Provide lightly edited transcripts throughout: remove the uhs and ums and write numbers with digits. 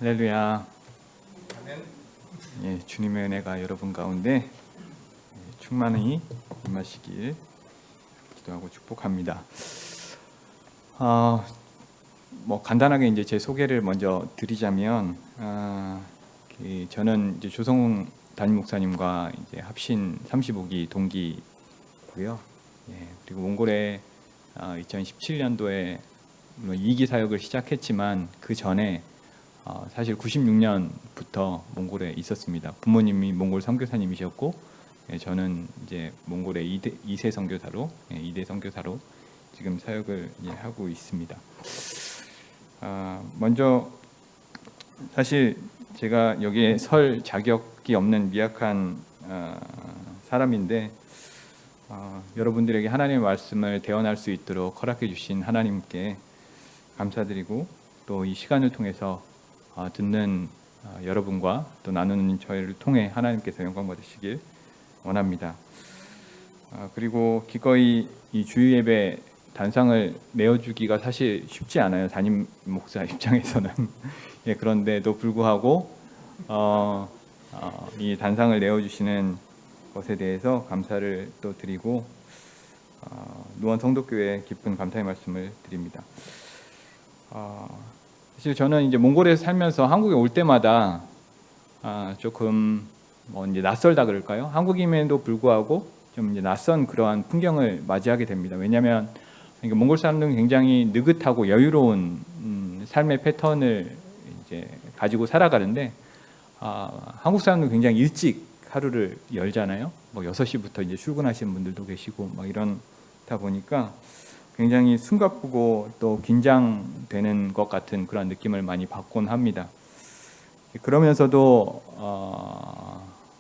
할렐루야. 예, 주님의 은혜가 여러분 가운데 충만히 임하시길 기도하고 축복합니다. 간단하게 이제 제 소개를 먼저 드리자면, 저는 이제 조성웅 담임 목사님과 이제 합신 35기 동기고요. 예, 그리고 몽골에 2017년도에 2기 사역을 시작했지만 그 전에 사실 96년부터 몽골에 있었습니다. 부모님이 몽골 선교사님이셨고, 저는 이제 몽골의 2세 선교사로, 2대 선교사로 지금 사역을 하고 있습니다. 먼저 사실 제가 여기에 설 자격이 없는 미약한 사람인데, 여러분들에게 하나님의 말씀을 대언할 수 있도록 허락해 주신 하나님께 감사드리고, 또 이 시간을 통해서 듣는 여러분과 또 나누는 저희를 통해 하나님께서 영광 받으시길 원합니다. 그리고 기꺼이 이 주일 예배 단상을 내어주기가 사실 쉽지 않아요. 담임 목사 입장에서는. 예, 그런데도 불구하고 이 단상을 내어주시는 것에 대해서 감사를 또 드리고, 노원 성도교회 깊은 감사의 말씀을 드립니다. 사실 저는 이제 몽골에 살면서 한국에 올 때마다 조금 이제 낯설다 그럴까요? 한국임에도 불구하고 좀 이제 낯선 그러한 풍경을 맞이하게 됩니다. 왜냐하면 몽골 사람들은 굉장히 느긋하고 여유로운 삶의 패턴을 이제 가지고 살아가는데, 한국 사람들은 굉장히 일찍 하루를 열잖아요. 6시부터 이제 출근하시는 분들도 계시고 이러다 보니까 굉장히 숨가쁘고 또 긴장되는 것 같은 그런 느낌을 많이 받곤 합니다. 그러면서도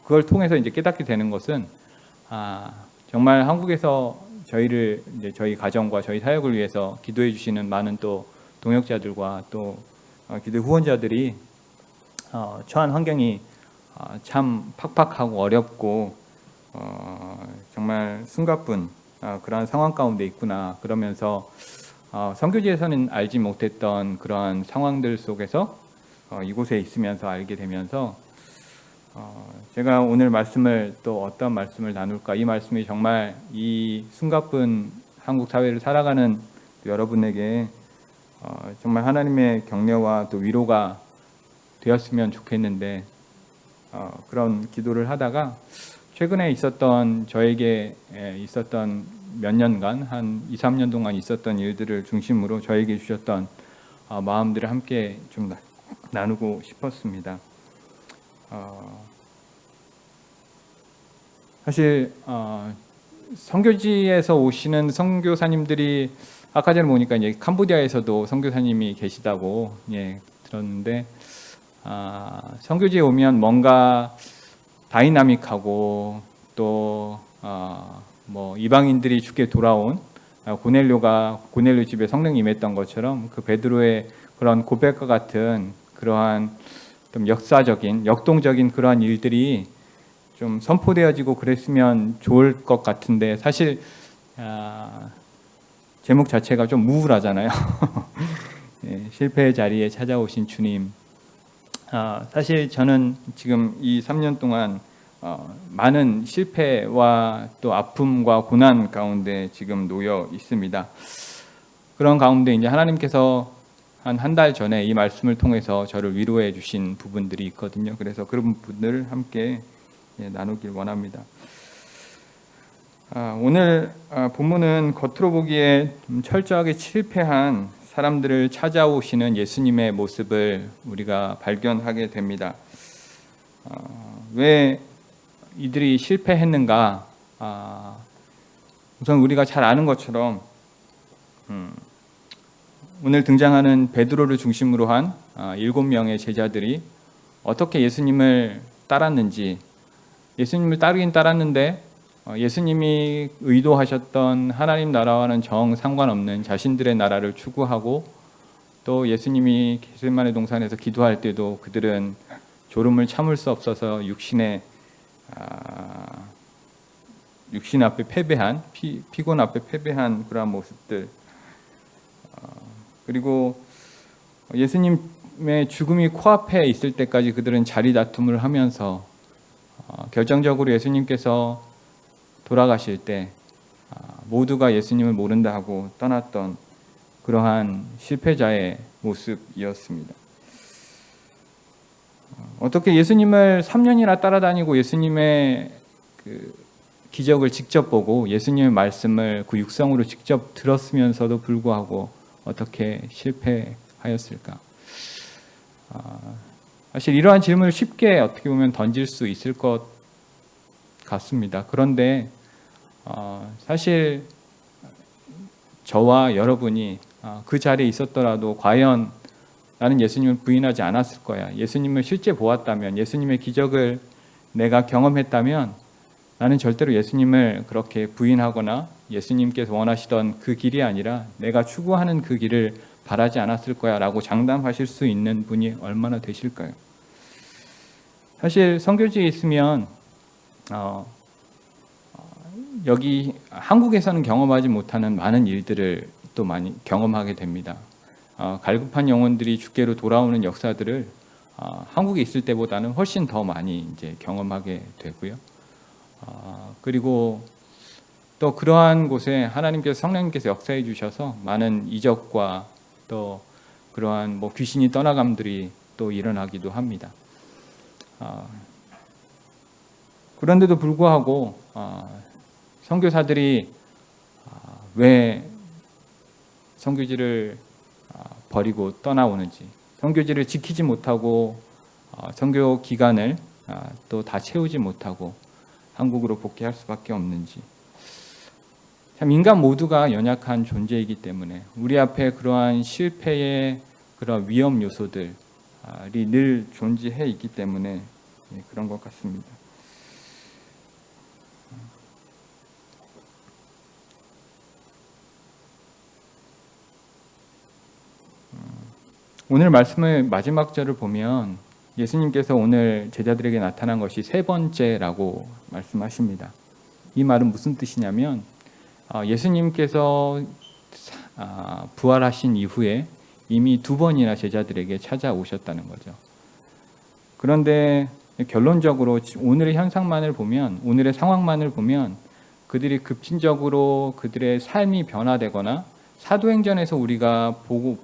그걸 통해서 이제 깨닫게 되는 것은, 정말 한국에서 저희를 이제 저희 가정과 저희 사역을 위해서 기도해 주시는 많은 또 동역자들과 또 기도 후원자들이 처한 환경이 참 팍팍하고 어렵고 정말 숨가쁜 그러한 상황 가운데 있구나. 그러면서 선교지에서는 알지 못했던 그러한 상황들 속에서 이곳에 있으면서 알게 되면서, 제가 오늘 말씀을 또 어떤 말씀을 나눌까, 이 말씀이 정말 이 숨가쁜 한국 사회를 살아가는 여러분에게 정말 하나님의 격려와 또 위로가 되었으면 좋겠는데, 그런 기도를 하다가 최근에 있었던 저에게 있었던 몇 년간 한 2, 3년 동안 있었던 일들을 중심으로 저에게 주셨던 마음들을 함께 좀 나누고 싶었습니다. 사실 선교지에서 오시는 선교사님들이 아까 전에 보니까 이제 캄보디아에서도 선교사님이 계시다고 들었는데, 선교지에 오면 뭔가 다이나믹하고 또 이방인들이 죽게 돌아온 고넬료 집에 성령이 임했던 것처럼 그 베드로의 그런 고백과 같은 그러한 좀 역사적인 역동적인 그러한 일들이 좀 선포되어지고 그랬으면 좋을 것 같은데, 사실 제목 자체가 좀 우울하잖아요. 실패의 자리에 찾아오신 주님. 사실 저는 지금 이 3년 동안 많은 실패와 또 아픔과 고난 가운데 지금 놓여 있습니다. 그런 가운데 이제 하나님께서 한 달 전에 이 말씀을 통해서 저를 위로해 주신 부분들이 있거든요. 그래서 그런 부분들을 함께 나누길 원합니다. 오늘 본문은 겉으로 보기에 철저하게 실패한 사람들을 찾아오시는 예수님의 모습을 우리가 발견하게 됩니다. 왜 이들이 실패했는가? 우선 우리가 잘 아는 것처럼 오늘 등장하는 베드로를 중심으로 한 7명의 제자들이 어떻게 예수님을 따랐는지, 예수님을 따르긴 따랐는데 예수님이 의도하셨던 하나님 나라와는 정 상관없는 자신들의 나라를 추구하고, 또 예수님이 겟세마네 동산에서 기도할 때도 그들은 졸음을 참을 수 없어서 육신 앞에 패배한, 피곤 앞에 패배한 그러한 모습들, 그리고 예수님 예수님의 죽음이 코앞에 있을 때까지 그들은 자리 다툼을 하면서 결정적으로 예수님께서 돌아가실 때 모두가 예수님을 모른다 하고 떠났던 그러한 실패자의 모습이었습니다. 어떻게 예수님을 3년이나 따라다니고 예수님의 그 기적을 직접 보고 예수님의 말씀을 그 육성으로 직접 들었으면서도 불구하고 어떻게 실패하였을까? 사실 이러한 질문을 쉽게 어떻게 보면 던질 수 있을 것 같습니다. 그런데 사실 저와 여러분이 그 자리에 있었더라도 과연 나는 예수님을 부인하지 않았을 거야. 예수님을 실제 보았다면, 예수님의 기적을 내가 경험했다면 나는 절대로 예수님을 그렇게 부인하거나 예수님께서 원하시던 그 길이 아니라 내가 추구하는 그 길을 바라지 않았을 거야 라고 장담하실 수 있는 분이 얼마나 되실까요? 사실 선교지에 있으면 여기 한국에서는 경험하지 못하는 많은 일들을 또 많이 경험하게 됩니다. 갈급한 영혼들이 주께로 돌아오는 역사들을 한국에 있을 때보다는 훨씬 더 많이 이제 경험하게 되고요. 그리고 또 그러한 곳에 하나님께서 성령님께서 역사해 주셔서 많은 이적과 또 그러한 귀신이 떠나감들이 또 일어나기도 합니다. 그런데도 불구하고 선교사들이 왜 선교지를 버리고 떠나오는지, 선교지를 지키지 못하고 선교 기간을 또 다 채우지 못하고 한국으로 복귀할 수밖에 없는지, 참 인간 모두가 연약한 존재이기 때문에 우리 앞에 그러한 실패의 그런 위험 요소들이 늘 존재해 있기 때문에 그런 것 같습니다. 오늘 말씀의 마지막 절을 보면 예수님께서 오늘 제자들에게 나타난 것이 세 번째라고 말씀하십니다. 이 말은 무슨 뜻이냐면 예수님께서 부활하신 이후에 이미 2번이나 제자들에게 찾아오셨다는 거죠. 그런데 결론적으로 오늘의 현상만을 보면, 오늘의 상황만을 보면 그들이 급진적으로 그들의 삶이 변화되거나 사도행전에서 우리가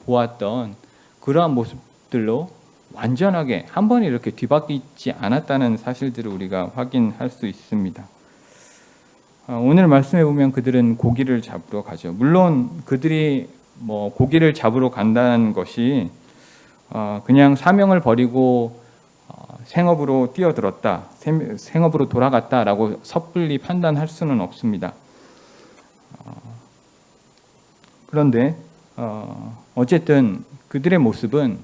보았던 그러한 모습들로 완전하게 한 번에 이렇게 뒤바뀌지 않았다는 사실들을 우리가 확인할 수 있습니다. 오늘 말씀해 보면 그들은 고기를 잡으러 가죠. 물론 그들이 고기를 잡으러 간다는 것이 그냥 사명을 버리고 생업으로 뛰어들었다, 생업으로 돌아갔다라고 섣불리 판단할 수는 없습니다. 그런데 어쨌든 그들의 모습은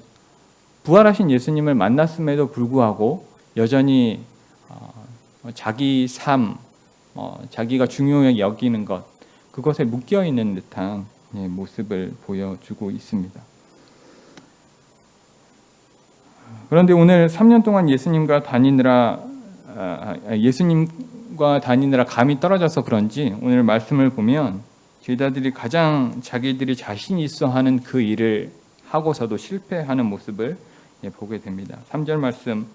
부활하신 예수님을 만났음에도 불구하고 여전히 자기 삶, 자기가 중요하게 여기는 것, 그것에 묶여있는 듯한 모습을 보여주고 있습니다. 그런데 오늘 3년 동안 예수님과 다니느라 감이 떨어져서 그런지 오늘 말씀을 보면 제자들이 가장 자기들이 자신 있어 하는 그 일을 하고서도 실패하는 모습을 보게 됩니다. 3절 말씀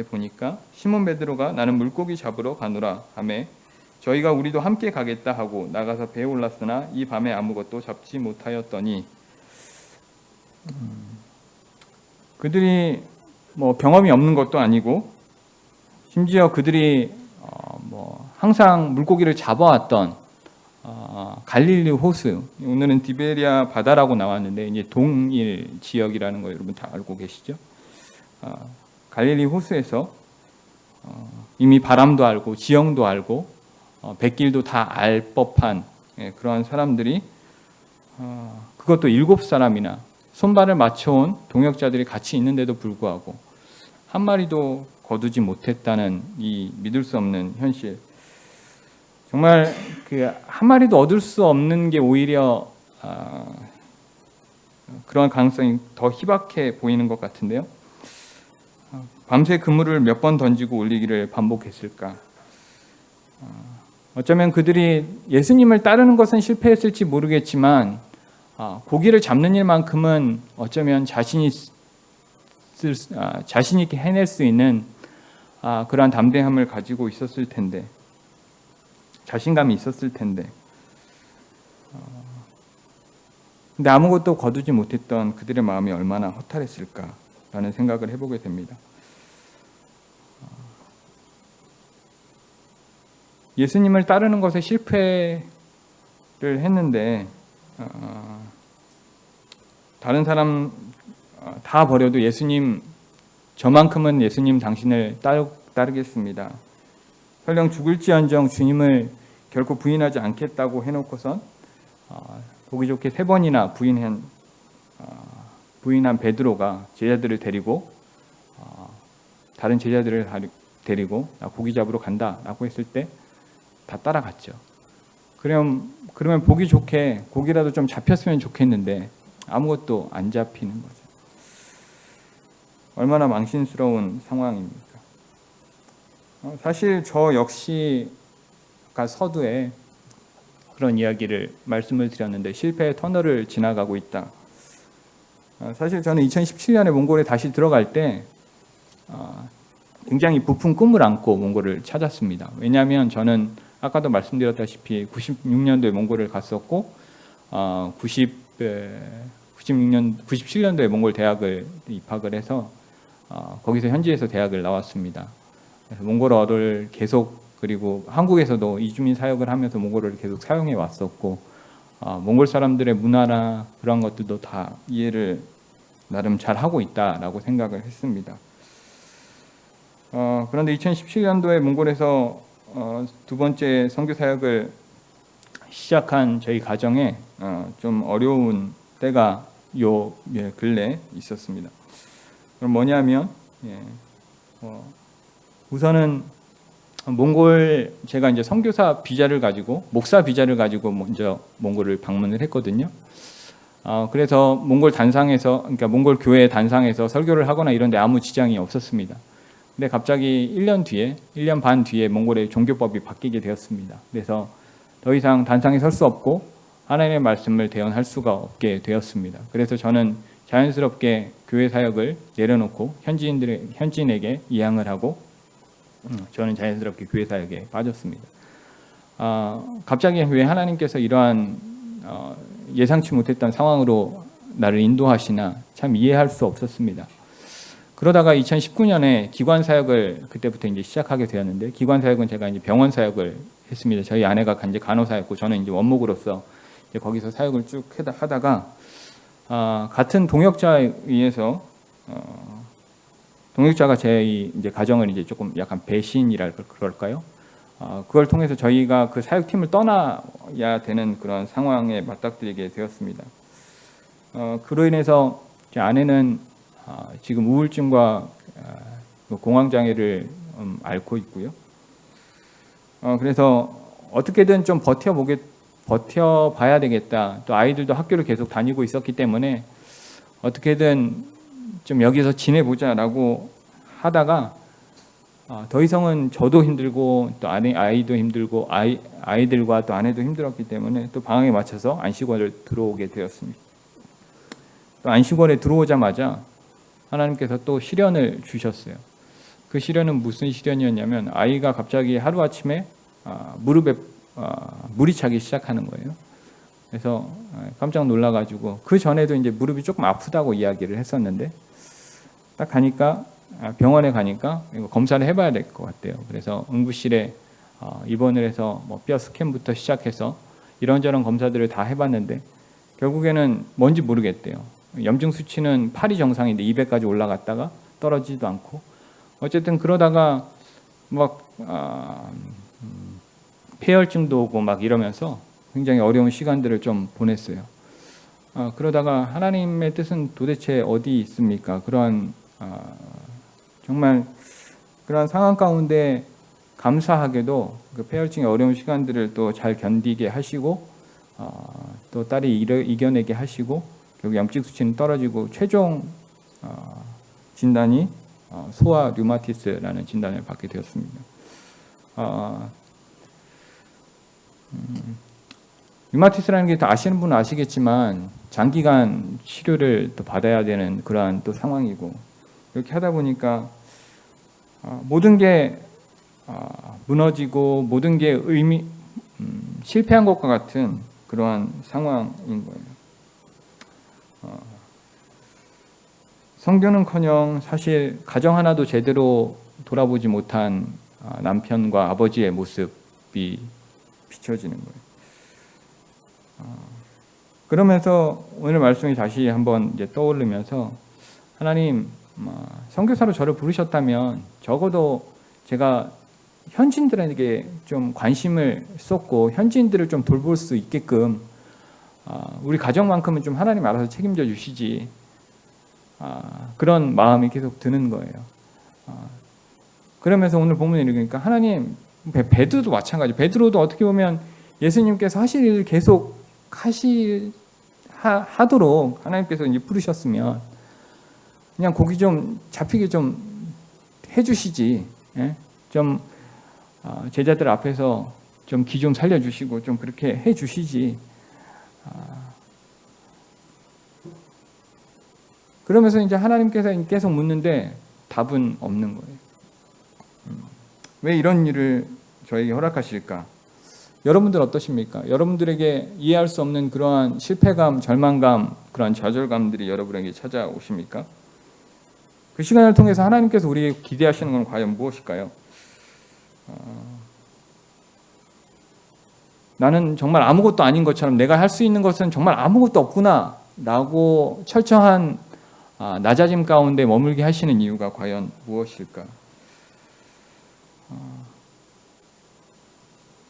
보니까 시몬 베드로가 나는 물고기 잡으러 가노라 하매 저희가 우리도 함께 가겠다 하고 나가서 배에 올랐으나 이 밤에 아무것도 잡지 못하였더니, 그들이 경험이 없는 것도 아니고 심지어 그들이 항상 물고기를 잡아왔던 갈릴리 호수, 오늘은 디베리아 바다라고 나왔는데 이제 동일 지역이라는 거 여러분 다 알고 계시죠? 갈릴리 호수에서 이미 바람도 알고 지형도 알고 백길도 다 알 법한 그러한 사람들이 그것도 7사람이나 손발을 맞춰온 동역자들이 같이 있는데도 불구하고 한 마리도 거두지 못했다는 이 믿을 수 없는 현실. 정말 그 한 마리도 얻을 수 없는 게 오히려 그런 가능성이 더 희박해 보이는 것 같은데요. 밤새 그물을 몇 번 던지고 올리기를 반복했을까? 어쩌면 그들이 예수님을 따르는 것은 실패했을지 모르겠지만 고기를 잡는 일만큼은 어쩌면 자신이 자신 있게 해낼 수 있는 그러한 담대함을 가지고 있었을 텐데, 자신감이 있었을 텐데, 근데 아무것도 거두지 못했던 그들의 마음이 얼마나 허탈했을까라는 생각을 해보게 됩니다. 예수님을 따르는 것에 실패를 했는데 다른 사람 다 버려도 예수님, 저만큼은 예수님 당신을 따르겠습니다. 설령 죽을지언정 주님을 결코 부인하지 않겠다고 해놓고선 보기 좋게 3번이나 부인한 베드로가 제자들을 데리고 다른 제자들을 데리고 고기 잡으러 간다라고 했을 때 다 따라갔죠. 그러면 보기 좋게 고기라도 좀 잡혔으면 좋겠는데 아무것도 안 잡히는 거죠. 얼마나 망신스러운 상황입니까? 사실 저 역시 아까 서두에 그런 이야기를 말씀을 드렸는데 실패의 터널을 지나가고 있다. 사실 저는 2017년에 몽골에 다시 들어갈 때 굉장히 부푼 꿈을 안고 몽골을 찾았습니다. 왜냐하면 저는 아까도 말씀드렸다시피 96년도에 몽골을 갔었고 97년도에 몽골 대학을 입학을 해서 거기서 현지에서 대학을 나왔습니다. 그래서 몽골어를 계속, 그리고 한국에서도 이주민 사역을 하면서 몽골어를 계속 사용해 왔었고 몽골 사람들의 문화나 그런 것들도 다 이해를 나름 잘 하고 있다라고 생각을 했습니다. 그런데 2017년도에 몽골에서 2번째 선교 사역을 시작한 저희 가정에 좀 어려운 때가 요 근래 있었습니다. 그럼 뭐냐면 우선은 몽골, 제가 이제 선교사 비자를 가지고, 목사 비자를 가지고 먼저 몽골을 방문을 했거든요. 그래서 몽골 단상에서, 그러니까 몽골 교회 단상에서 설교를 하거나 이런데 아무 지장이 없었습니다. 근데 갑자기 1년 반 뒤에 몽골의 종교법이 바뀌게 되었습니다. 그래서 더 이상 단상에 설 수 없고 하나님의 말씀을 대언할 수가 없게 되었습니다. 그래서 저는 자연스럽게 교회 사역을 내려놓고 현지인에게 이양을 하고 저는 자연스럽게 교회 사역에 빠졌습니다. 갑자기 왜 하나님께서 이러한 예상치 못했던 상황으로 나를 인도하시나 참 이해할 수 없었습니다. 그러다가 2019년에 기관 사역을 그때부터 이제 시작하게 되었는데, 기관 사역은 제가 이제 병원 사역을 했습니다. 저희 아내가 이제 간호사였고 저는 이제 원목으로서 이제 거기서 사역을 쭉 하다가 같은 동역자에 의해서 동역자가 제 이제 가정을 이제 조금 약간 배신이라 그럴까요? 그걸 통해서 저희가 그 사역팀을 떠나야 되는 그런 상황에 맞닥뜨리게 되었습니다. 그로 인해서 제 아내는 지금 우울증과 공황장애를 앓고 있고요. 그래서 어떻게든 좀 버텨봐야 되겠다. 또 아이들도 학교를 계속 다니고 있었기 때문에 어떻게든 좀 여기서 지내보자라고 하다가 더 이상은 저도 힘들고 또 아이도 힘들고 아이들과 또 아내도 힘들었기 때문에 또 방학에 맞춰서 안식원을 들어오게 되었습니다. 또 안식원에 들어오자마자 하나님께서 또 시련을 주셨어요. 그 시련은 무슨 시련이었냐면 아이가 갑자기 하루아침에 무릎에 물이 차기 시작하는 거예요. 그래서 깜짝 놀라가지고, 그 전에도 이제 무릎이 조금 아프다고 이야기를 했었는데 딱 가니까 병원에 가니까 이거 검사를 해봐야 될 것 같대요. 그래서 응급실에 입원을 해서 뭐 뼈 스캔부터 시작해서 이런저런 검사들을 다 해봤는데 결국에는 뭔지 모르겠대요. 염증 수치는 8이 정상인데 200까지 올라갔다가 떨어지지도 않고, 어쨌든 그러다가 막 폐혈증도 오고 막 이러면서 굉장히 어려운 시간들을 좀 보냈어요. 그러다가 하나님의 뜻은 도대체 어디 있습니까? 그런 정말 그런 상황 가운데 감사하게도 그 폐혈증의 어려운 시간들을 또 잘 견디게 하시고 또 딸이 이겨내게 하시고, 결국 염증 수치는 떨어지고 최종 진단이 소아 류마티스라는 진단을 받게 되었습니다. 류마티스라는 게 또 아시는 분은 아시겠지만 장기간 치료를 또 받아야 되는 그러한 또 상황이고, 이렇게 하다 보니까 모든 게 무너지고 모든 게 실패한 것과 같은 그러한 상황인 거예요. 성교는커녕 사실 가정 하나도 제대로 돌아보지 못한 남편과 아버지의 모습이 비춰지는 거예요. 그러면서 오늘 말씀이 다시 한번 이제 떠오르면서 하나님 선교사로 저를 부르셨다면 적어도 제가 현지인들에게 좀 관심을 쏟고 현지인들을 좀 돌볼 수 있게끔 우리 가정만큼은 좀 하나님 알아서 책임져 주시지, 그런 마음이 계속 드는 거예요. 그러면서 오늘 본문을 읽으니까 하나님, 베드로도 마찬가지. 베드로도 어떻게 보면 예수님께서 하실 일을 계속 하도록 하나님께서 이제 부르셨으면 그냥 고기 좀 잡히게 좀 해주시지. 예? 좀 제자들 앞에서 좀 기 좀 살려주시고 좀 그렇게 해주시지. 그러면서 이제 하나님께서 계속 묻는데 답은 없는 거예요. 왜 이런 일을 저에게 허락하실까? 여러분들 어떠십니까? 여러분들에게 이해할 수 없는 그러한 실패감, 절망감, 그러한 좌절감들이 여러분에게 찾아오십니까? 그 시간을 통해서 하나님께서 우리에게 기대하시는 건 과연 무엇일까요? 나는 정말 아무것도 아닌 것처럼 내가 할 수 있는 것은 정말 아무것도 없구나 라고 철저한 낮아짐 가운데 머물게 하시는 이유가 과연 무엇일까?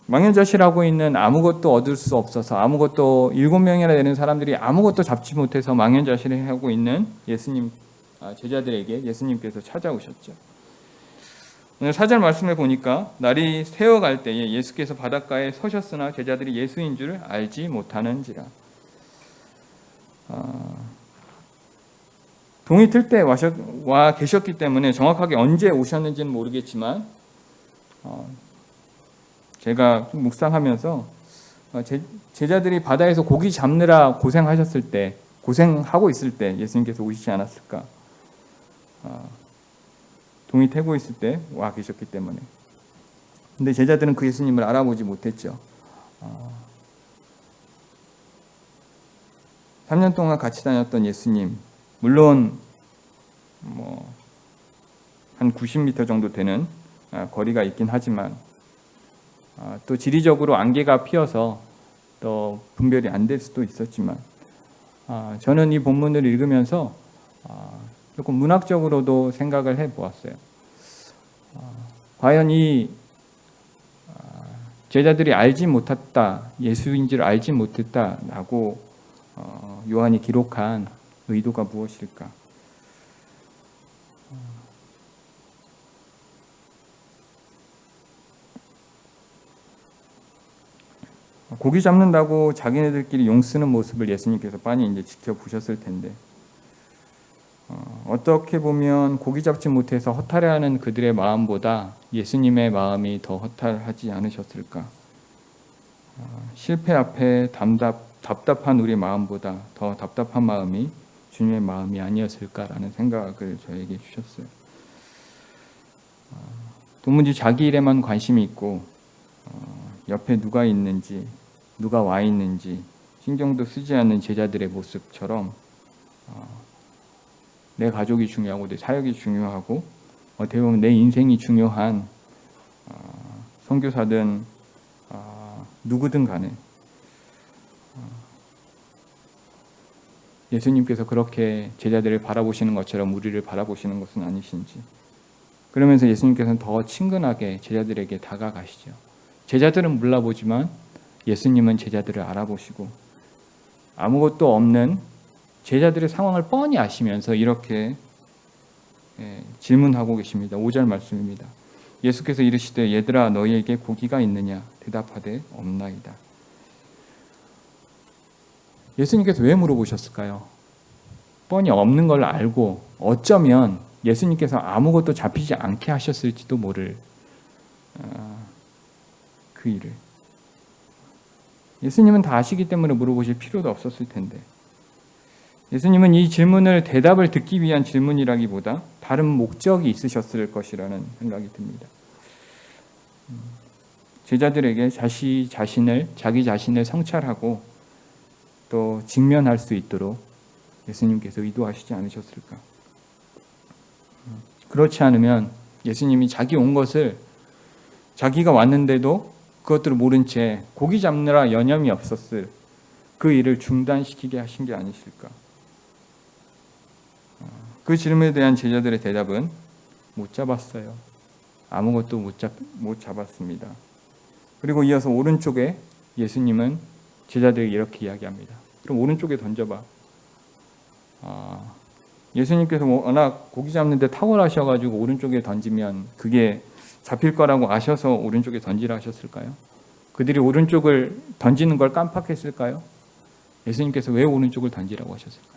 망연자실하고 있는, 아무것도 얻을 수 없어서, 아무것도 7명이나 되는 사람들이 아무것도 잡지 못해서 망연자실하고 있는 예수님 제자들에게 예수님께서 찾아오셨죠. 오늘 4절 말씀을 보니까 날이 새어갈 때에 예수께서 바닷가에 서셨으나 제자들이 예수인 줄 알지 못하는지라. 동이 틀 때 와 계셨기 때문에 정확하게 언제 오셨는지는 모르겠지만 제가 묵상하면서 제자들이 바다에서 고기 잡느라 고생하셨을 때, 고생하고 있을 때 예수님께서 오시지 않았을까? 동이 태고 있을 때 와 계셨기 때문에. 근데 제자들은 그 예수님을 알아보지 못했죠. 3년 동안 같이 다녔던 예수님, 물론 한 90m 정도 되는 거리가 있긴 하지만 또 지리적으로 안개가 피어서 또 분별이 안 될 수도 있었지만 저는 이 본문을 읽으면서 조금 문학적으로도 생각을 해보았어요. 과연 이 제자들이 알지 못했다, 예수인지를 알지 못했다라고 요한이 기록한 의도가 무엇일까? 고기 잡는다고 자기네들끼리 용 쓰는 모습을 예수님께서 빤히 이제 지켜보셨을 텐데, 어떻게 보면 고기 잡지 못해서 허탈해하는 그들의 마음보다 예수님의 마음이 더 허탈하지 않으셨을까? 실패 앞에 답답한 우리 마음보다 더 답답한 마음이 주님의 마음이 아니었을까라는 생각을 저에게 주셨어요. 도무지 자기 일에만 관심이 있고 옆에 누가 있는지, 누가 와 있는지 신경도 쓰지 않는 제자들의 모습처럼 내 가족이 중요하고 내 사역이 중요하고 어떻게 보면 내 인생이 중요한 선교사든 누구든 간에 예수님께서 그렇게 제자들을 바라보시는 것처럼 우리를 바라보시는 것은 아니신지. 그러면서 예수님께서는 더 친근하게 제자들에게 다가가시죠. 제자들은 몰라보지만 예수님은 제자들을 알아보시고 아무것도 없는 제자들의 상황을 뻔히 아시면서 이렇게 질문하고 계십니다. 5절 말씀입니다. 예수께서 이르시되 얘들아 너희에게 고기가 있느냐? 대답하되 없나이다. 예수님께서 왜 물어보셨을까요? 뻔히 없는 걸 알고 어쩌면 예수님께서 아무것도 잡히지 않게 하셨을지도 모를 그 일을. 예수님은 다 아시기 때문에 물어보실 필요도 없었을 텐데 예수님은 이 질문을 대답을 듣기 위한 질문이라기보다 다른 목적이 있으셨을 것이라는 생각이 듭니다. 제자들에게 자기 자신을 성찰하고 또 직면할 수 있도록 예수님께서 의도하시지 않으셨을까? 그렇지 않으면 예수님이 자기 온 것을 자기가 왔는데도 그것들을 모른 채 고기 잡느라 여념이 없었을 그 일을 중단시키게 하신 게 아니실까? 그 질문에 대한 제자들의 대답은 못 잡았어요. 아무것도 못 잡았습니다. 그리고 이어서 오른쪽에 예수님은 제자들에게 이렇게 이야기합니다. 그럼 오른쪽에 던져봐. 예수님께서 워낙 고기 잡는데 탁월하셔가지고 오른쪽에 던지면 그게 잡힐 거라고 아셔서 오른쪽에 던지라 하셨을까요? 그들이 오른쪽을 던지는 걸 깜빡했을까요? 예수님께서 왜 오른쪽을 던지라고 하셨을까요?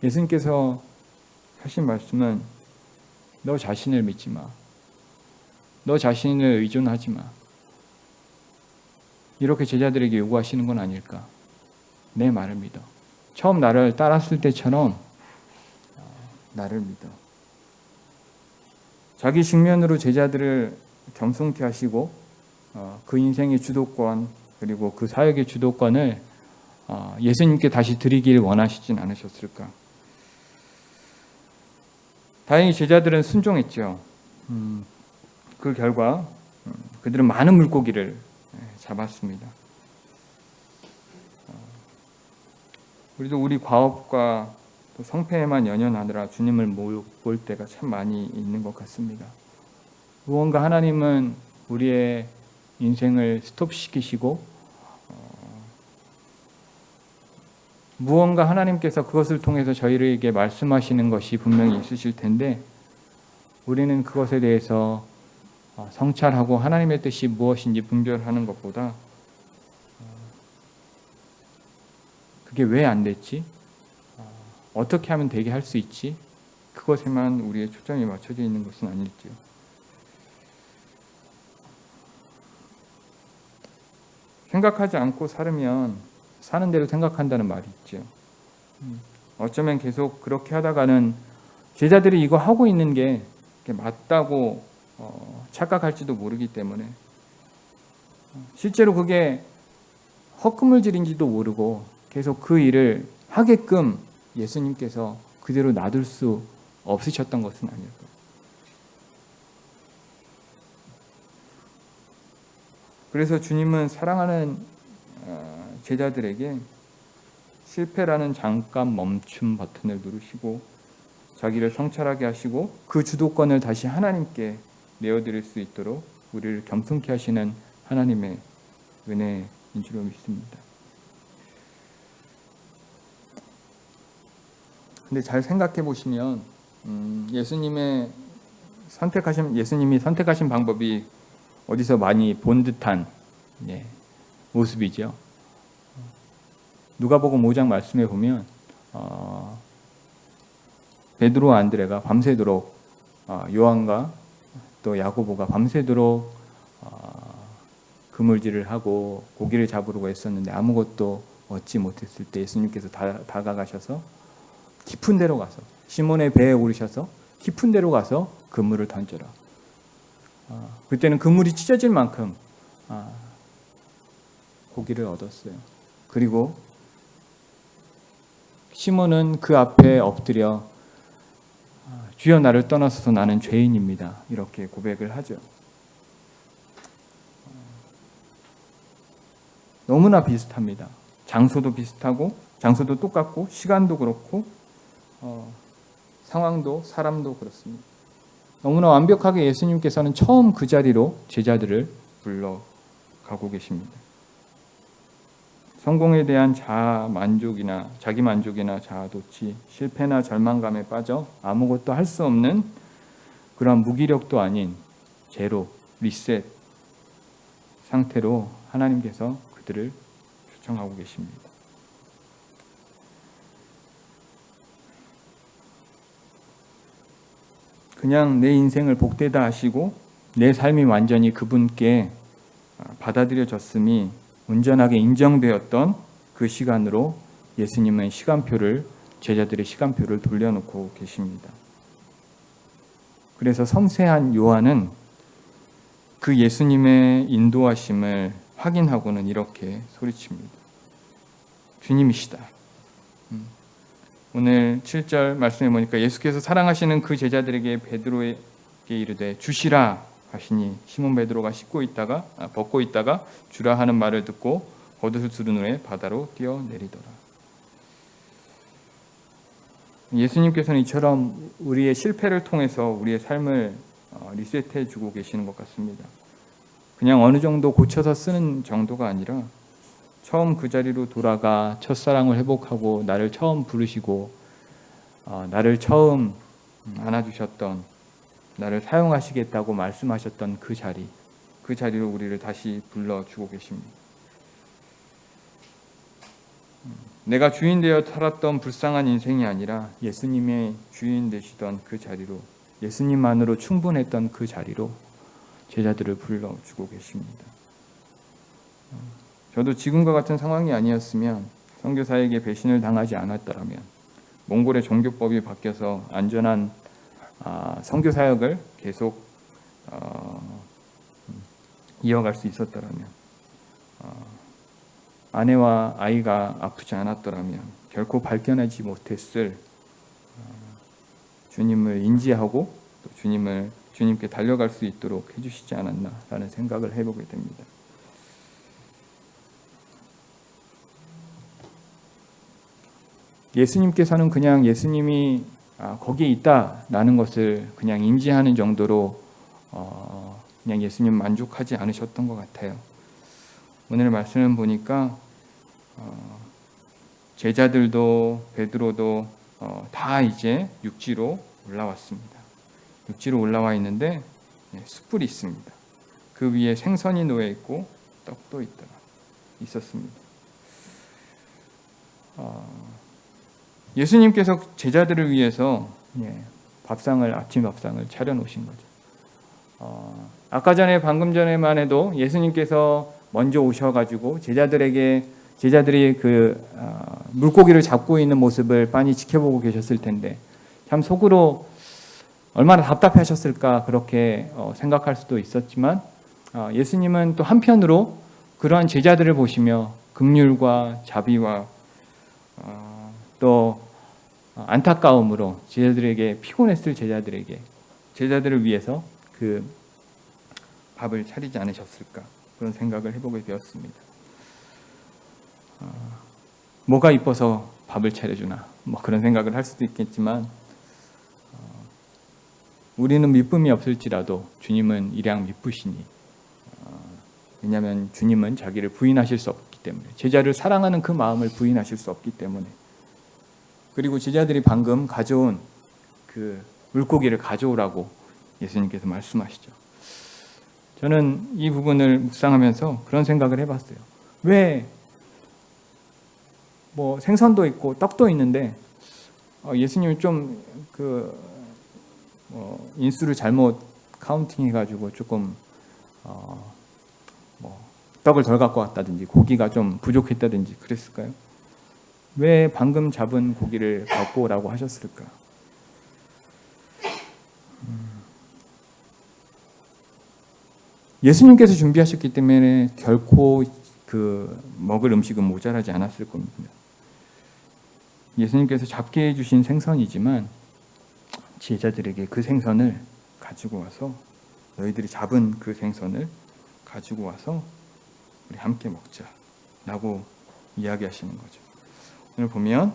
예수님께서 하신 말씀은 너 자신을 믿지 마. 너 자신을 의존하지 마. 이렇게 제자들에게 요구하시는 건 아닐까? 내 말을 믿어. 처음 나를 따랐을 때처럼 나를 믿어. 자기 직면으로 제자들을 겸손케 하시고 그 인생의 주도권 그리고 그 사역의 주도권을 예수님께 다시 드리길 원하시진 않으셨을까? 다행히 제자들은 순종했죠. 그 결과 그들은 많은 물고기를 잡았습니다. 우리도 우리 과업과 또 성패에만 연연하느라 주님을 못 볼 때가 참 많이 있는 것 같습니다. 무언가 하나님은 우리의 인생을 스톱시키시고 무언가 하나님께서 그것을 통해서 저희에게 말씀하시는 것이 분명히 있으실 텐데 우리는 그것에 대해서 성찰하고 하나님의 뜻이 무엇인지 분별하는 것보다 그게 왜 안 됐지? 어떻게 하면 되게 할 수 있지? 그것에만 우리의 초점이 맞춰져 있는 것은 아닐지요. 생각하지 않고 살으면 사는 대로 생각한다는 말이 있죠. 어쩌면 계속 그렇게 하다가는 제자들이 이거 하고 있는 게 맞다고 착각할지도 모르기 때문에 실제로 그게 헛구물질인지도 모르고 계속 그 일을 하게끔 예수님께서 그대로 놔둘 수 없으셨던 것은 아닐까. 그래서 주님은 사랑하는 제자들에게 실패라는 잠깐 멈춤 버튼을 누르시고 자기를 성찰하게 하시고 그 주도권을 다시 하나님께 내어드릴 수 있도록 우리를 겸손케 하시는 하나님의 은혜인 줄로 믿습니다. 근데 잘 생각해 보시면 예수님이 선택하신 방법이 어디서 많이 본 듯한 모습이죠. 누가복음 5장 말씀에 보면 베드로와 안드레가 밤새도록 요한과 또 야고보가 밤새도록 그물질을 하고 고기를 잡으려고 했었는데 아무것도 얻지 못했을 때 예수님께서 다가가셔서 깊은 데로 가서 시몬의 배에 오르셔서 깊은 데로 가서 그물을 던져라. 그때는 그물이 찢어질 만큼 고기를 얻었어요. 그리고 시몬은 그 앞에 엎드려 주여 나를 떠나서서 나는 죄인입니다. 이렇게 고백을 하죠. 너무나 비슷합니다. 장소도 비슷하고 장소도 똑같고 시간도 그렇고 상황도 사람도 그렇습니다. 너무나 완벽하게 예수님께서는 처음 그 자리로 제자들을 불러가고 계십니다. 성공에 대한 자기 만족이나 자아도취, 실패나 절망감에 빠져 아무것도 할 수 없는 그런 무기력도 아닌 제로, 리셋 상태로 하나님께서 그들을 초청하고 계십니다. 그냥 내 인생을 복되다 하시고 내 삶이 완전히 그분께 받아들여졌음이 온전하게 인정되었던 그 시간으로 예수님은 제자들의 시간표를 돌려놓고 계십니다. 그래서 섬세한 요한은 그 예수님의 인도하심을 확인하고는 이렇게 소리칩니다. 주님이시다. 오늘 7절 말씀에 보니까 예수께서 사랑하시는 그 제자들에게 베드로에게 이르되 주시라 하시니 시몬 베드로가 벗고 있다가 주라 하는 말을 듣고 겉옷을 두른 후에 바다로 뛰어내리더라. 예수님께서는 이처럼 우리의 실패를 통해서 우리의 삶을 리셋해 주고 계시는 것 같습니다. 그냥 어느 정도 고쳐서 쓰는 정도가 아니라 처음 그 자리로 돌아가 첫사랑을 회복하고 나를 처음 부르시고 나를 처음 안아주셨던, 나를 사용하시겠다고 말씀하셨던 그 자리로 우리를 다시 불러주고 계십니다. 내가 주인 되어 살았던 불쌍한 인생이 아니라 예수님의 주인 되시던 그 자리로, 예수님만으로 충분했던 그 자리로 제자들을 불러주고 계십니다. 저도 지금과 같은 상황이 아니었으면, 선교사에게 배신을 당하지 않았더라면, 몽골의 종교법이 바뀌어서 안전한 선교사역을 계속 이어갈 수 있었더라면, 아내와 아이가 아프지 않았더라면 결코 발견하지 못했을 주님을 인지하고 또 주님께 달려갈 수 있도록 해주시지 않았나라는 생각을 해보게 됩니다. 예수님께서는 그냥 예수님이 거기에 있다라는 것을 그냥 인지하는 정도로 그냥 예수님 만족하지 않으셨던 것 같아요. 오늘 말씀을 보니까 제자들도 베드로도 다 이제 육지로 올라왔습니다. 육지로 올라와 있는데 숯불이 있습니다. 그 위에 생선이 놓여 있고 떡도 있었습니다. 예수님께서 제자들을 위해서 아침 밥상을 차려놓으신 거죠. 아까 전에 방금 전에만 해도 예수님께서 먼저 오셔가지고 제자들이 그 물고기를 잡고 있는 모습을 빤히 지켜보고 계셨을 텐데 참 속으로 얼마나 답답하셨을까 그렇게 생각할 수도 있었지만 예수님은 또 한편으로 그러한 제자들을 보시며 긍휼과 자비와 또 안타까움으로 피곤했을 제자들을 위해서 그 밥을 차리지 않으셨을까 그런 생각을 해보게 되었습니다. 뭐가 이뻐서 밥을 차려주나 그런 생각을 할 수도 있겠지만 우리는 미쁨이 없을지라도 주님은 일양 미쁘시니 왜냐하면 주님은 자기를 부인하실 수 없기 때문에, 제자를 사랑하는 그 마음을 부인하실 수 없기 때문에, 그리고 제자들이 방금 가져온 그 물고기를 가져오라고 예수님께서 말씀하시죠. 저는 이 부분을 묵상하면서 그런 생각을 해봤어요. 왜 생선도 있고 떡도 있는데 예수님이 좀 인수를 잘못 카운팅해가지고 조금 떡을 덜 갖고 왔다든지 고기가 좀 부족했다든지 그랬을까요? 왜 방금 잡은 고기를 갖고 오라고 하셨을까? 예수님께서 준비하셨기 때문에 결코 먹을 음식은 모자라지 않았을 겁니다. 예수님께서 잡게 해주신 생선이지만 제자들에게 그 생선을 가지고 와서, 너희들이 잡은 그 생선을 가지고 와서 우리 함께 먹자라고 이야기하시는 거죠. 오늘 보면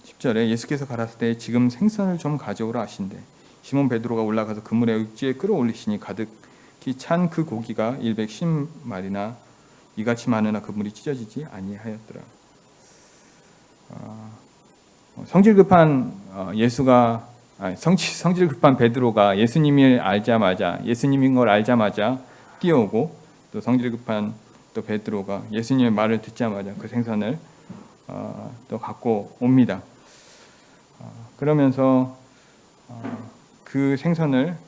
10절에 예수께서 가라사대 때 지금 생선을 좀 가져오라 하신대 시몬 베드로가 올라가서 그물에 육지에 끌어올리시니 가득히 찬 그 고기가 110마리나 이같이 많으나 그물이 찢어지지 아니하였더라. 성질 급한 성질 급한 베드로가 예수님인 걸 알자마자 뛰어오고, 또 성질 급한 또 베드로가 예수님의 말을 듣자마자 그 생선을 또 갖고 옵니다. 그러면서 그 생선을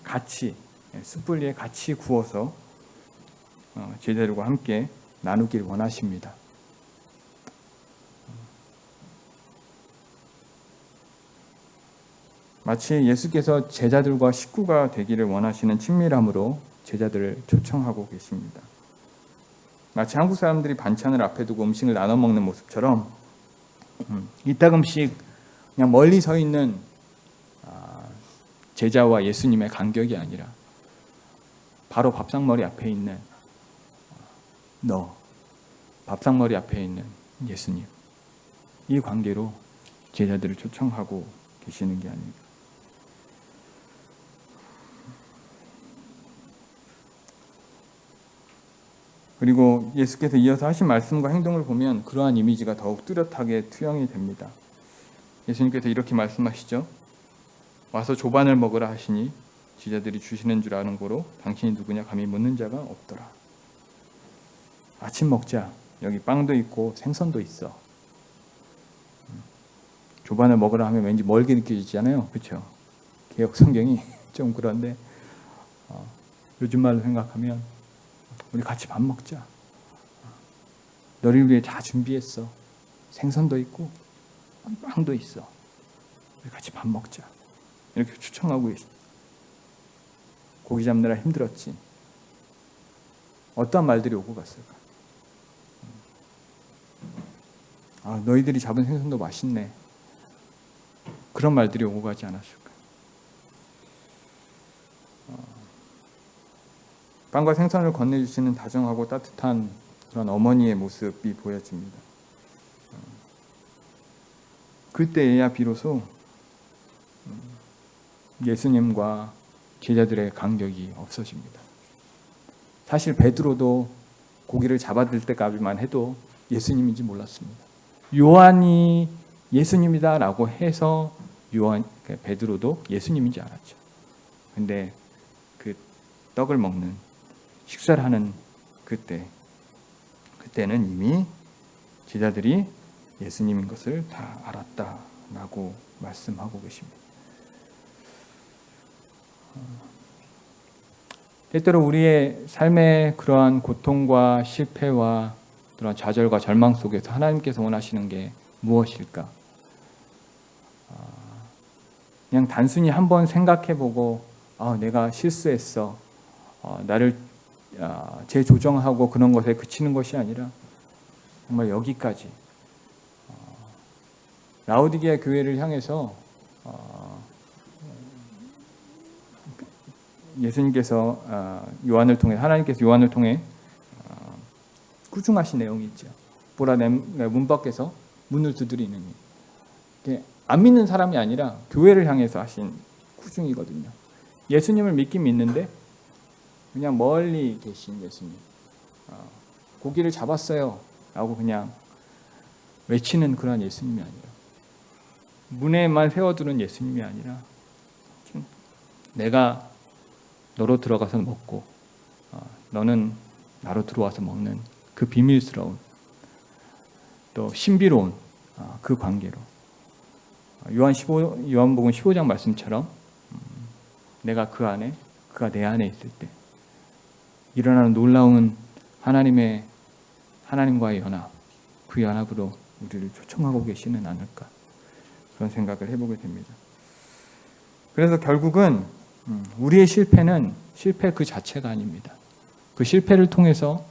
숯불 위에 같이 구워서 제자들과 함께 나누길 원하십니다. 마치 예수께서 제자들과 식구가 되기를 원하시는 친밀함으로 제자들을 초청하고 계십니다. 마치 한국 사람들이 반찬을 앞에 두고 음식을 나눠 먹는 모습처럼 이따금씩 그냥 멀리 서 있는 제자와 예수님의 간격이 아니라 바로 밥상머리 앞에 있는 밥상머리 앞에 있는 예수님, 이 관계로 제자들을 초청하고 계시는 게 아닌가. 그리고 예수께서 이어서 하신 말씀과 행동을 보면 그러한 이미지가 더욱 뚜렷하게 투영이 됩니다. 예수님께서 이렇게 말씀하시죠. 와서 조반을 먹으라 하시니 제자들이 주시는 줄 아는 고로 당신이 누구냐 감히 묻는 자가 없더라. 아침 먹자. 여기 빵도 있고 생선도 있어. 조반을 먹으라 하면 왠지 멀게 느껴지잖아요. 그렇죠? 개역 성경이 좀 그런데 요즘 말로 생각하면 우리 같이 밥 먹자. 너를 위해 다 준비했어. 생선도 있고 빵도 있어. 우리 같이 밥 먹자. 이렇게 초청하고 계십니다. 고기 잡느라 힘들었지. 어떠한 말들이 오고 갔을까? 너희들이 잡은 생선도 맛있네. 그런 말들이 오고 가지 않았을까? 빵과 생선을 건네주시는 다정하고 따뜻한 그런 어머니의 모습이 보여집니다. 그때에야 비로소 예수님과 제자들의 간격이 없어집니다. 사실 베드로도 고기를 잡아들 때까지만 해도 예수님인지 몰랐습니다. 요한이 예수님이다라고 해서 베드로도 예수님인지 알았죠. 근데 그 떡을 먹는 식사를 하는 그때는 이미 제자들이 예수님인 것을 다 알았다라고 말씀하고 계십니다. 때때로 우리의 삶의 그러한 고통과 실패와 그런 좌절과 절망 속에서 하나님께서 원하시는 게 무엇일까? 그냥 단순히 한번 생각해보고 내가 실수했어. 나를 재조정하고 그런 것에 그치는 것이 아니라 정말 여기까지 라오디게아 교회를 향해서 예수님께서 하나님께서 요한을 통해 꾸중하신 내용이 있죠. 보라 내 문 밖에서 문을 두드리는 일. 안 믿는 사람이 아니라 교회를 향해서 하신 꾸중이거든요. 예수님을 믿긴 믿는데 그냥 멀리 계신 예수님. 고기를 잡았어요 라고 그냥 외치는 그런 예수님이 아니라 문에만 세워두는 예수님이 아니라 내가 너로 들어가서 먹고 너는 나로 들어와서 먹는 그 비밀스러운 또 신비로운 그 관계로 요한복음 15장 말씀처럼 내가 그가 내 안에 있을 때 일어나는 놀라운 하나님과의 연합, 그 연합으로 우리를 초청하고 계시는 않을까 그런 생각을 해보게 됩니다. 그래서 결국은 우리의 실패는 실패 그 자체가 아닙니다. 그 실패를 통해서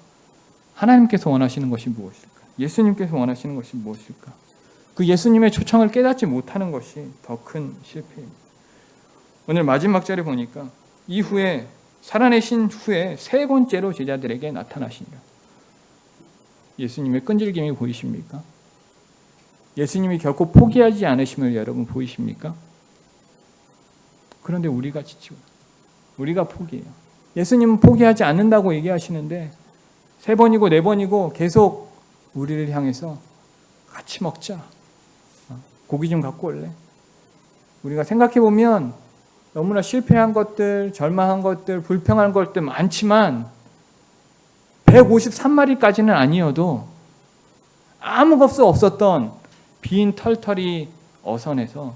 하나님께서 원하시는 것이 무엇일까? 예수님께서 원하시는 것이 무엇일까? 그 예수님의 초청을 깨닫지 못하는 것이 더 큰 실패입니다. 오늘 마지막 절에 보니까 이후에 살아내신 후에 세 번째로 제자들에게 나타나시니라. 예수님의 끈질김이 보이십니까? 예수님이 결코 포기하지 않으심을 여러분 보이십니까? 그런데 우리가 지치고 우리가 포기해요. 예수님은 포기하지 않는다고 얘기하시는데 세 번이고 네 번이고 계속 우리를 향해서 같이 먹자. 고기 좀 갖고 올래? 우리가 생각해보면 너무나 실패한 것들, 절망한 것들, 불평한 것들 많지만 153마리까지는 아니어도 아무 것도 없었던 빈 털털이 어선에서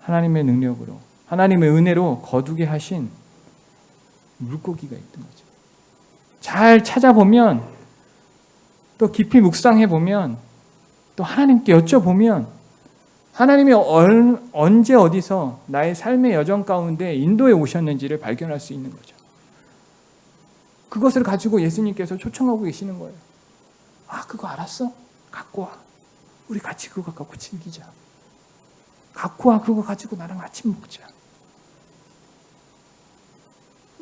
하나님의 능력으로 하나님의 은혜로 거두게 하신 물고기가 있던 거죠. 잘 찾아보면 또 깊이 묵상해보면 또 하나님께 여쭤보면 하나님이 언제 어디서 나의 삶의 여정 가운데 인도해 오셨는지를 발견할 수 있는 거죠. 그것을 가지고 예수님께서 초청하고 계시는 거예요. 아, 그거 알았어? 갖고 와. 우리 같이 그거 갖고 즐기자. 갖고 와. 그거 가지고 나랑 아침 먹자.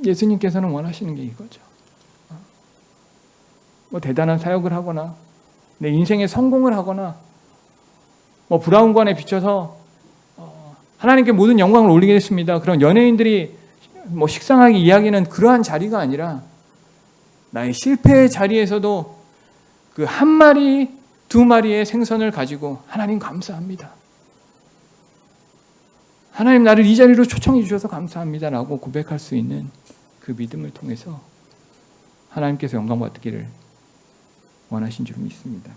예수님께서는 원하시는 게 이거죠. 뭐 대단한 사역을 하거나 내 인생의 성공을 하거나 뭐 브라운관에 비춰서 하나님께 모든 영광을 올리게 됐습니다. 그런 연예인들이 뭐 식상하게 이야기하는 그러한 자리가 아니라 나의 실패의 자리에서도 그 한 마리, 두 마리의 생선을 가지고 하나님 감사합니다. 하나님 나를 이 자리로 초청해 주셔서 감사합니다라고 고백할 수 있는 그 믿음을 통해서 하나님께서 영광 받기를 원하신 줄 믿습니다.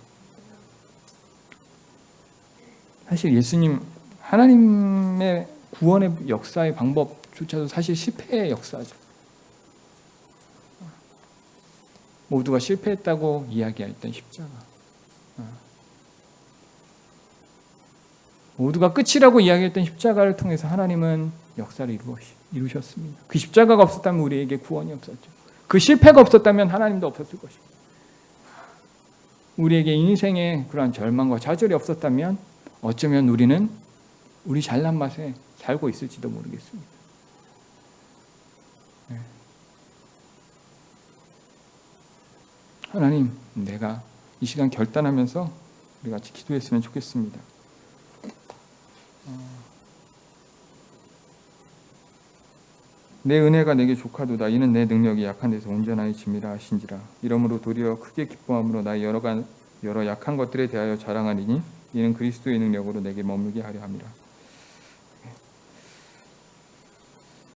사실 예수님 하나님의 구원의 역사의 방법조차도 사실 실패의 역사죠. 모두가 실패했다고 이야기했던 십자가, 모두가 끝이라고 이야기했던 십자가를 통해서 하나님은 역사를 이루셨습니다. 그 십자가가 없었다면 우리에게 구원이 없었죠. 그 실패가 없었다면 하나님도 없었을 것입니다. 우리에게 인생의 그러한 절망과 좌절이 없었다면 어쩌면 우리는 우리 잘난 맛에 살고 있을지도 모르겠습니다. 하나님, 내가 이 시간 결단하면서 우리 같이 기도했으면 좋겠습니다. 내 은혜가 내게 족하도다. 이는 내 능력이 약한 데서 온전하여 짐이라 하신지라. 이러므로 도리어 크게 기뻐함으로 나의 여러 약한 것들에 대하여 자랑하리니 이는 그리스도의 능력으로 내게 머물게 하려 함이라.